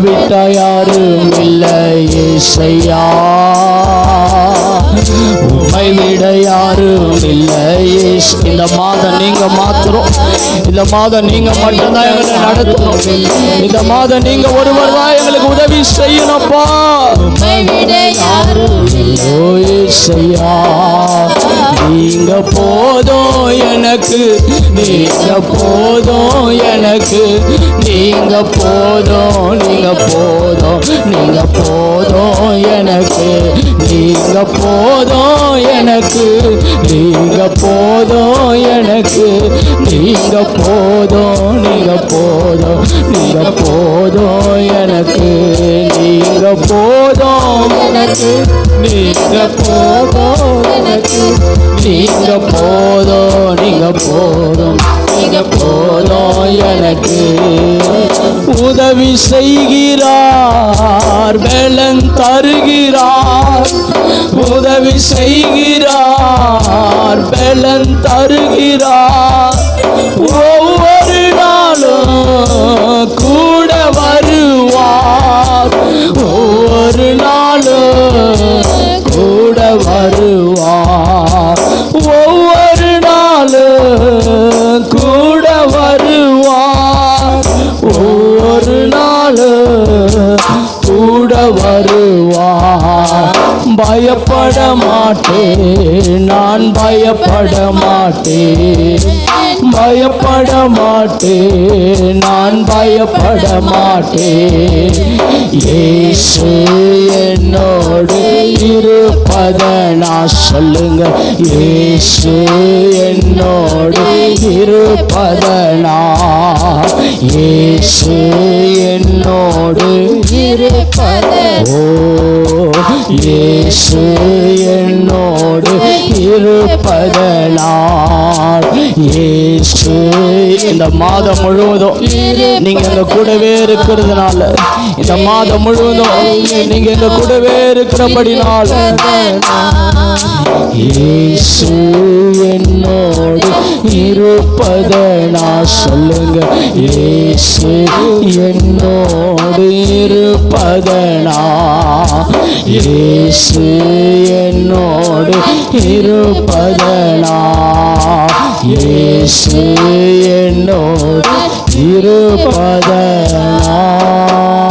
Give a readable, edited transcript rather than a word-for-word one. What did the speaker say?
விட்ட யாரும் இல்லை ஏசையா, உம்மை விட யாரும் இல்லை. இந்த மாதம் நீங்க மாத்திரம், இந்த மாதம் நீங்க மட்டும்தான் எங்களை நடத்தணும். இந்த மாதம் நீங்க ஒருவர் தான் எங்களுக்கு உதவி செய்யணும்ப்பா. உம்மை விட யாரும் இல்லை ஏசையா, நீங்க போதும் எனக்கு, நீங்க போதும் எனக்கு, நீங்க போதும், நீங்க போதும், நீங்க போதும் எனக்கு, நீங்க போதும் எனக்கு, நீங்க போதும் எனக்கு, நீங்க போதும், நீங்க போதும், நீங்க போதும் எனக்கு, நீங்க போதும் எனக்கு, நீங்க போதும் எனக்கு, நீங்க போதும், நீங்க போதும், நீங்க போதும் எனக்கு. உதவி செய்கிறார், பலன் தருகிறார், உதவி செய்கிறார், பலன் தருகிறார். ஒவ்வொரு நாளும் கூட வருவார், ஒவ்வொரு நாளும் கூட வருவார், ஒவ்வொரு நாளும் கூட வருவார், ஒவ்வொரு நாளும் கூட வருவார். பயப்பட மாட்டேன், நான் பயப்பட மாட்டேன், பயப்பட மாட்டேன், நான் பயப்பட மாட்டேன். இயேசு என்னோடு இருப்பதை நான் சொல்லுங்க, இயேசு என்னோடு இருப்பதை நான், இயேசு என்னோடு இருப்பதை, ஓ இயேசு என்னோடு இருப்பதை நான், இயேசு. இந்த மாதம் முழுவதும் நீங்க எங்க கூடவே இருக்கிறதுனால, இந்த மாதம் முழுவதும் நீங்க எங்க கூடவே இருக்கிறபடினால, இயேசு என்னோடு இருப்பதை நான் சொல்லுங்க, இயேசு என்னோடு இருப்பதை நான், இயேசு என்னோடு இருப்பதை நான், இயேசு என்னோடு இருப்பதை நான்.